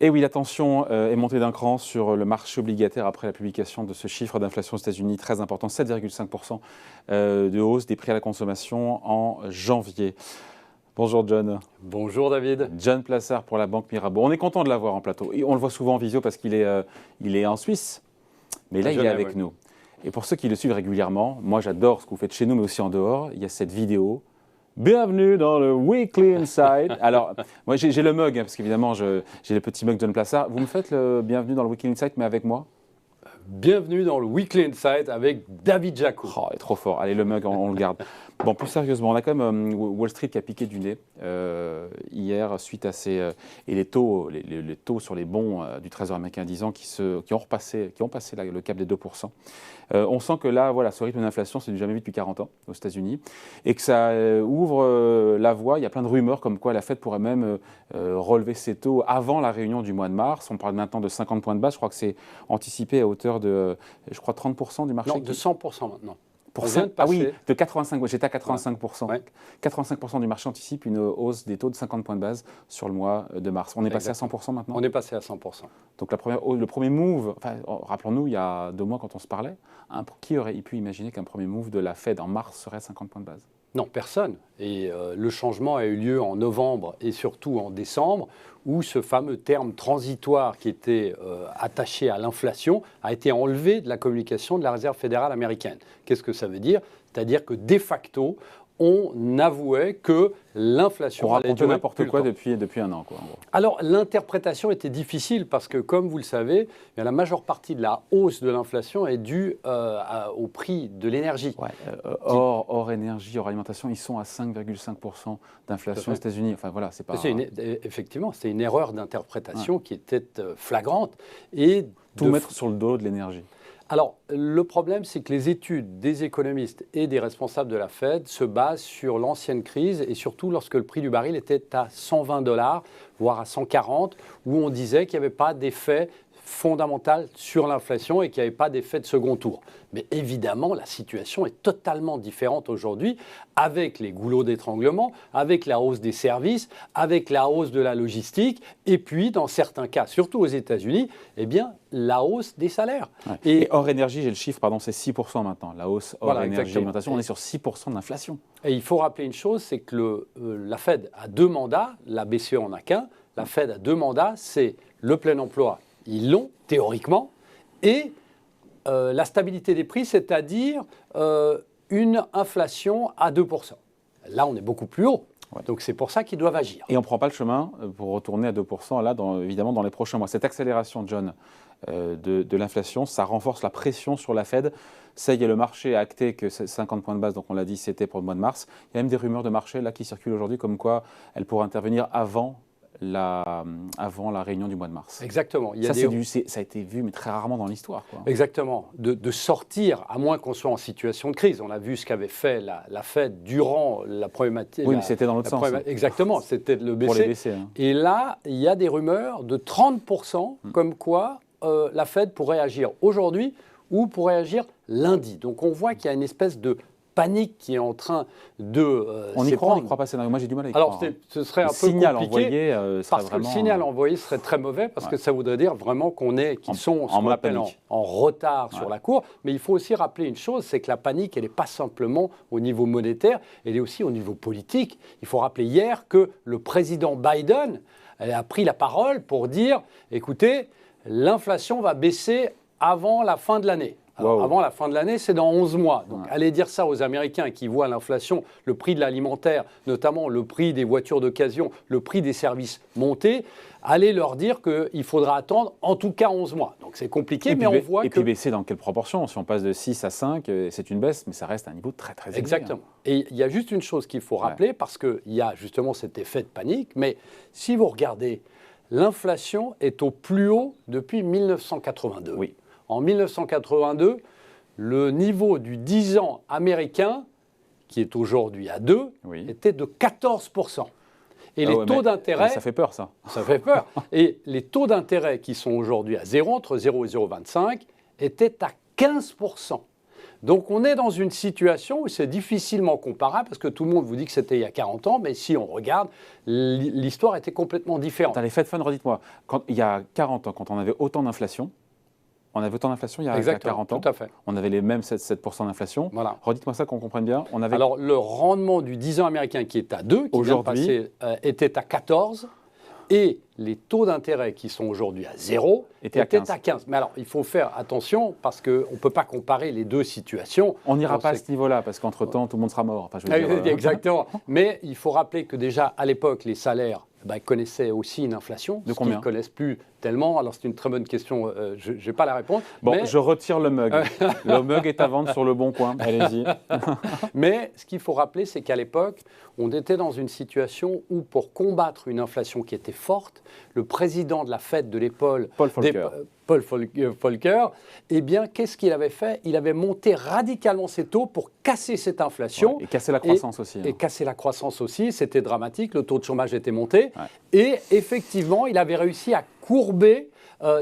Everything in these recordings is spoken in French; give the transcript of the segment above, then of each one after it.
Et oui, la tension est montée d'un cran sur le marché obligataire après la publication de ce chiffre d'inflation aux États-Unis très important, 7,5% de hausse des prix à la consommation en janvier. Bonjour John. Bonjour David. John Plassard pour la Banque Mirabeau. On est content de l'avoir en plateau. Et on le voit souvent en visio parce qu'il est en Suisse, mais là il est avec nous. Et pour ceux qui le suivent régulièrement, moi j'adore ce que vous faites chez nous, mais aussi en dehors, il y a cette vidéo. Bienvenue dans le Weekly Insight. Alors, moi j'ai le mug, parce qu'évidemment j'ai le petit mug John Plassard. Vous me faites le bienvenue dans le Weekly Insight, mais avec moi? Bienvenue dans le Weekly Insight avec David Jaco. Oh, il est trop fort. Allez, le mug, on le garde. Bon, plus sérieusement, on a quand même Wall Street qui a piqué du nez hier suite à ces... et les taux sur les bons du Trésor américain à 10 ans qui ont passé le cap des 2%. On sent que là, voilà, ce rythme d'inflation, c'est du jamais vu depuis 40 ans aux États-Unis et que ça ouvre la voie. Il y a plein de rumeurs comme quoi la Fed pourrait même relever ses taux avant la réunion du mois de mars. On parle maintenant de 50 points de base. Je crois que c'est anticipé à hauteur de, 30% du marché. Non, de 100% maintenant. Ah oui, de 85%, j'étais à 85%. Ouais. 85% du marché anticipe une hausse des taux de 50 points de base sur le mois de mars. On est passé à 100% maintenant? On est passé à 100%. Donc le premier move, enfin, rappelons-nous, il y a 2 mois quand on se parlait, qui aurait pu imaginer qu'un premier move de la Fed en mars serait 50 points de base? Non, personne. Et le changement a eu lieu en novembre et surtout en décembre, où ce fameux terme transitoire qui était attaché à l'inflation a été enlevé de la communication de la Réserve fédérale américaine. Qu'est-ce que ça veut dire? C'est-à-dire que de facto, on avouait que l'inflation... On racontait n'importe quoi depuis un an, quoi, en gros. Alors, l'interprétation était difficile parce que, comme vous le savez, la majeure partie de la hausse de l'inflation est due au prix de l'énergie. Ouais, hors énergie, hors alimentation, ils sont à 5,5% d'inflation aux États-Unis. Enfin, voilà, c'est pas... Effectivement, c'est une erreur d'interprétation qui était flagrante. Et tout mettre sur le dos de l'énergie. Alors, le problème, c'est que les études des économistes et des responsables de la Fed se basent sur l'ancienne crise et surtout lorsque le prix du baril était à $120, voire à 140, où on disait qu'il n'y avait pas d'effet fondamental sur l'inflation et qu'il n'y avait pas d'effet de second tour. Mais évidemment, la situation est totalement différente aujourd'hui avec les goulots d'étranglement, avec la hausse des services, avec la hausse de la logistique et puis, dans certains cas, surtout aux États-Unis, eh bien, la hausse des salaires. Ouais. Et hors énergie, j'ai le chiffre, pardon, c'est 6% maintenant. La hausse hors énergie et alimentation, on est sur 6% d'inflation. Et il faut rappeler une chose, c'est que la Fed a 2 mandats, la BCE en a qu'un. La Fed a 2 mandats, c'est le plein emploi. Ils l'ont, théoriquement, et la stabilité des prix, c'est-à-dire une inflation à 2%. Là, on est beaucoup plus haut. Ouais. Donc, c'est pour ça qu'ils doivent agir. Et on ne prend pas le chemin pour retourner à 2%, là, évidemment, dans les prochains mois. Cette accélération, John, de l'inflation, ça renforce la pression sur la Fed. Ça y est, le marché a acté que 50 points de base, donc on l'a dit, c'était pour le mois de mars. Il y a même des rumeurs de marché là, qui circulent aujourd'hui, comme quoi elle pourrait intervenir avant la réunion du mois de mars. Exactement. Ça a été vu, mais très rarement dans l'histoire. Exactement. De sortir, à moins qu'on soit en situation de crise. On a vu ce qu'avait fait la Fed durant la problématique. Oui, mais c'était dans l'autre sens. Exactement, c'était de le baisser. Pour les baisser, hein. Et là, il y a des rumeurs de 30%, comme quoi la Fed pourrait agir aujourd'hui ou pourrait agir lundi. Donc on voit qu'il y a une espèce de panique qui est en train de on y croit, on n'y croit pas, scénario. Moi j'ai du mal à y croire. Alors ce serait un peu compliqué envoyé, parce que le signal envoyé serait très mauvais parce que ça voudrait dire vraiment qu'ils sont ce qu'on appelle en retard sur la cour. Mais il faut aussi rappeler une chose, c'est que la panique, elle n'est pas simplement au niveau monétaire, elle est aussi au niveau politique. Il faut rappeler hier que le président Biden a pris la parole pour dire, écoutez, l'inflation va baisser avant la fin de l'année. Alors, avant la fin de l'année, c'est dans 11 mois. Donc, allez dire ça aux Américains qui voient l'inflation, le prix de l'alimentaire, notamment le prix des voitures d'occasion, le prix des services monter, allez leur dire qu'il faudra attendre en tout cas 11 mois. Donc, c'est compliqué, mais on voit que... Et puis baisser dans quelle proportion? Si on passe de 6 à 5, c'est une baisse, mais ça reste à un niveau très, très élevé. Exactement. Et il y a juste une chose qu'il faut rappeler, parce qu'il y a justement cet effet de panique, mais si vous regardez, l'inflation est au plus haut depuis 1982. Oui. En 1982, le niveau du 10 ans américain, qui est aujourd'hui à 2, était de 14%. Et les taux d'intérêt... Ça fait peur, ça. Ça fait peur. Et les taux d'intérêt qui sont aujourd'hui à 0, entre 0 et 0,25, étaient à 15%. Donc on est dans une situation où c'est difficilement comparable, parce que tout le monde vous dit que c'était il y a 40 ans, mais si on regarde, l'histoire était complètement différente. Attends, les Fed Funds, redites-moi, il y a 40 ans, quand on avait autant d'inflation, il y a 40 ans. Tout à fait. On avait les mêmes 7% d'inflation. Voilà. Redites-moi ça qu'on comprenne bien. Alors, le rendement du 10 ans américain qui est à 2, qui vient de passer, était à 14, et les taux d'intérêt qui sont aujourd'hui à 0 étaient à 15. Mais alors, il faut faire attention parce qu'on ne peut pas comparer les deux situations. On n'ira pas à ce niveau-là parce qu'entre-temps, tout le monde sera mort. Enfin, je veux dire, exactement. Mais il faut rappeler que déjà, à l'époque, les salaires connaissaient aussi une inflation. De combien ? Ils ne connaissent plus tellement. Alors, c'est une très bonne question. Je n'ai pas la réponse. Bon, mais... je retire le mug. Le mug est à vendre sur le Bon Coin. Allez-y. Mais ce qu'il faut rappeler, c'est qu'à l'époque, on était dans une situation où, pour combattre une inflation qui était forte, le président de la Fed de l'époque, Paul Volcker, eh bien, qu'est-ce qu'il avait fait ? Il avait monté radicalement ses taux pour casser cette inflation. Ouais, et casser la croissance aussi. Et casser la croissance aussi, c'était dramatique, le taux de chômage était monté. Ouais. Et effectivement, il avait réussi à courber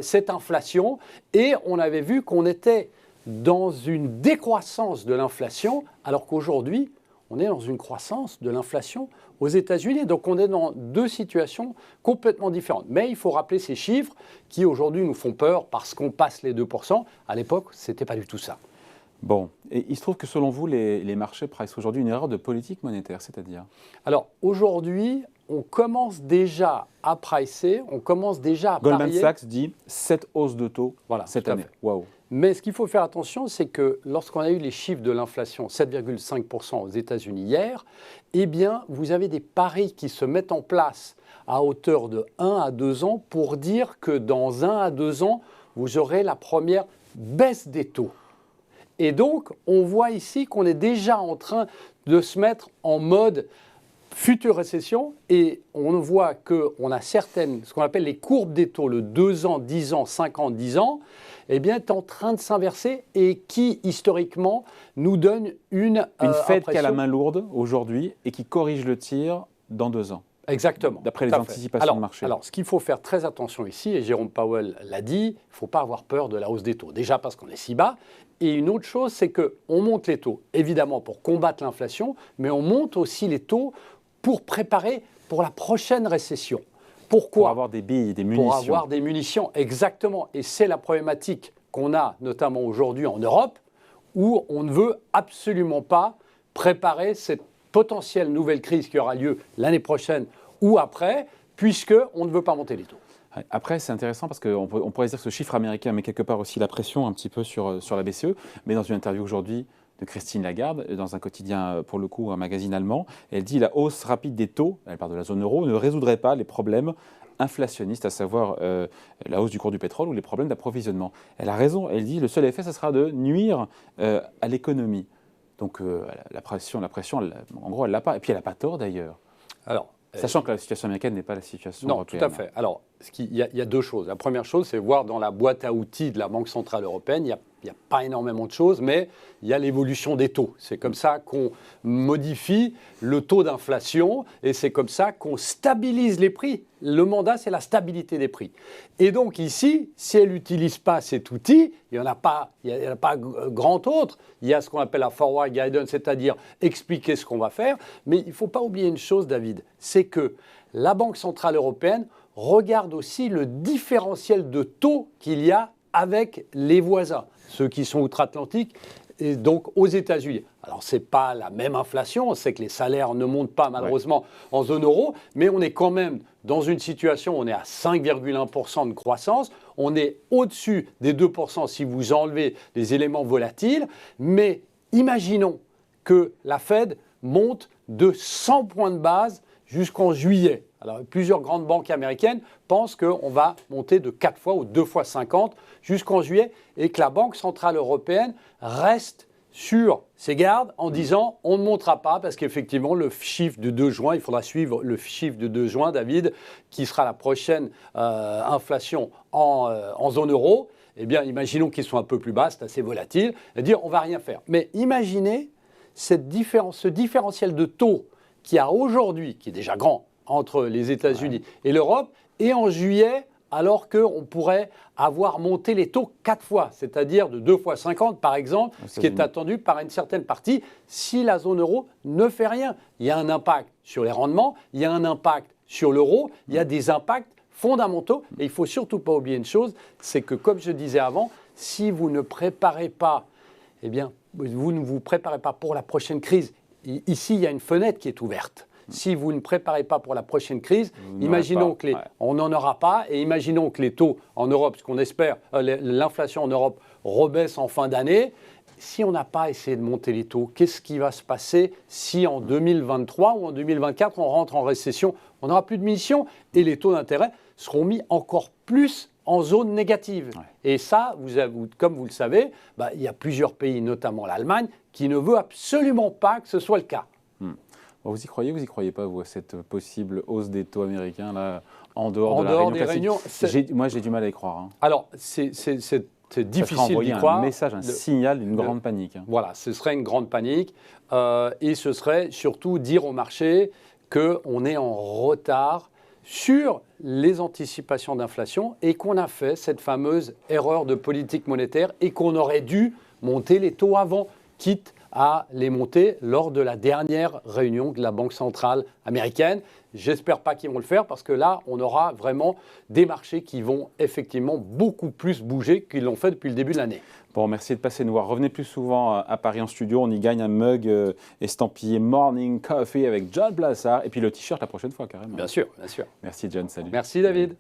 cette inflation. Et on avait vu qu'on était dans une décroissance de l'inflation, alors qu'aujourd'hui, on est dans une croissance de l'inflation aux États-Unis. Donc on est dans deux situations complètement différentes. Mais il faut rappeler ces chiffres qui aujourd'hui nous font peur parce qu'on passe les 2%. À l'époque, ce n'était pas du tout ça. Bon, et il se trouve que selon vous, les marchés pricent aujourd'hui une erreur de politique monétaire, c'est-à-dire ? Alors aujourd'hui, on commence déjà à pricer, on commence déjà à Goldman parier. Sachs dit 7 hausses de taux cette année. Waouh. Mais ce qu'il faut faire attention, c'est que lorsqu'on a eu les chiffres de l'inflation, 7,5% aux États-Unis hier, eh bien, vous avez des paris qui se mettent en place à hauteur de 1 à 2 ans pour dire que dans 1 à 2 ans, vous aurez la première baisse des taux. Et donc, on voit ici qu'on est déjà en train de se mettre en mode future récession et on voit qu'on a certaines, ce qu'on appelle les courbes des taux, le 2 ans, 10 ans, 5 ans, 10 ans, eh bien, est en train de s'inverser et qui, historiquement, nous donne une Fed qui a la main lourde aujourd'hui et qui corrige le tir dans 2 ans. Exactement. D'après les anticipations de marché. Alors, ce qu'il faut faire très attention ici, et Jérôme Powell l'a dit, il ne faut pas avoir peur de la hausse des taux. Déjà parce qu'on est si bas. Et une autre chose, c'est qu'on monte les taux, évidemment, pour combattre l'inflation, mais on monte aussi les taux pour préparer pour la prochaine récession. Pourquoi ? Pour avoir des billes, des munitions. Pour avoir des munitions, exactement. Et c'est la problématique qu'on a notamment aujourd'hui en Europe, où on ne veut absolument pas préparer cette potentielle nouvelle crise qui aura lieu l'année prochaine ou après, puisqu'on ne veut pas monter les taux. Après, c'est intéressant parce qu'on pourrait dire que ce chiffre américain met quelque part aussi la pression un petit peu sur la BCE, mais dans une interview aujourd'hui de Christine Lagarde, dans un quotidien, pour le coup, un magazine allemand, elle dit « La hausse rapide des taux, elle parle de la zone euro, ne résoudrait pas les problèmes inflationnistes, à savoir la hausse du cours du pétrole ou les problèmes d'approvisionnement. » Elle a raison, elle dit « Le seul effet, ce sera de nuire à l'économie. » Donc la pression, en gros, elle l'a pas. Et puis elle n'a pas tort d'ailleurs. Alors, sachant que la situation américaine n'est pas la situation européenne. Non, tout à fait. Alors, il y a deux choses. La première chose, c'est voir dans la boîte à outils de la Banque centrale européenne, il n'y a pas énormément de choses, mais il y a l'évolution des taux. C'est comme ça qu'on modifie le taux d'inflation et c'est comme ça qu'on stabilise les prix. Le mandat, c'est la stabilité des prix. Et donc ici, si elle n'utilise pas cet outil, il n'y en a pas grand autre. Il y a ce qu'on appelle la forward guidance, c'est-à-dire expliquer ce qu'on va faire. Mais il ne faut pas oublier une chose, David, c'est que la Banque centrale européenne regarde aussi le différentiel de taux qu'il y a avec les voisins, ceux qui sont outre-Atlantique, et donc aux États-Unis. Alors, ce n'est pas la même inflation, on sait que les salaires ne montent pas malheureusement en zone euro, mais on est quand même dans une situation où on est à 5,1% de croissance, on est au-dessus des 2% si vous enlevez les éléments volatiles, mais imaginons que la Fed monte de 100 points de base jusqu'en juillet. Alors, plusieurs grandes banques américaines pensent qu'on va monter de 4 fois ou 2 fois 50 jusqu'en juillet et que la Banque centrale européenne reste sur ses gardes en disant on ne montera pas parce qu'effectivement le chiffre de 2 juin, il faudra suivre le chiffre de 2 juin, David, qui sera la prochaine inflation en zone euro. Eh bien, imaginons qu'ils soient un peu plus bas, c'est assez volatile, et dire on ne va rien faire. Mais imaginez ce différentiel de taux qu'il y a aujourd'hui, qui est déjà grand, entre les États-Unis et l'Europe, et en juillet, alors qu'on pourrait avoir monté les taux 4 fois, c'est-à-dire de 2 fois 50 par exemple, ce qui est attendu par une certaine partie, si la zone euro ne fait rien. Il y a un impact sur les rendements, il y a un impact sur l'euro, il y a des impacts fondamentaux. Et il ne faut surtout pas oublier une chose, c'est que comme je disais avant, si vous ne préparez pas, eh bien, vous ne vous préparez pas pour la prochaine crise. Ici, il y a une fenêtre qui est ouverte. Si vous ne préparez pas pour la prochaine crise, imaginons que on n'en aura pas, et imaginons que les taux en Europe, ce qu'on espère, l'inflation en Europe rebaisse en fin d'année. Si on n'a pas essayé de monter les taux, qu'est-ce qui va se passer si en 2023 ou en 2024, on rentre en récession? On n'aura plus de munitions et les taux d'intérêt seront mis encore plus en zone négative. Et ça, comme vous le savez, il y a plusieurs pays, notamment l'Allemagne, qui ne veut absolument pas que ce soit le cas. Vous y croyez pas, vous, à cette possible hausse des taux américains, là, en dehors de la réunion classique? Moi, j'ai du mal à y croire. Hein. Alors, c'est difficile d'y croire. Un message, un signal d'une grande panique. Hein. Voilà, ce serait une grande panique. Et ce serait surtout dire au marché qu'on est en retard sur les anticipations d'inflation et qu'on a fait cette fameuse erreur de politique monétaire et qu'on aurait dû monter les taux avant, quitte à les monter lors de la dernière réunion de la Banque centrale américaine. J'espère pas qu'ils vont le faire parce que là, on aura vraiment des marchés qui vont effectivement beaucoup plus bouger qu'ils l'ont fait depuis le début de l'année. Bon, merci de passer nous voir. Revenez plus souvent à Paris en studio. On y gagne un mug estampillé Morning Coffee avec John Plassard et puis le t-shirt la prochaine fois carrément. Bien sûr, bien sûr. Merci John, salut. Merci David.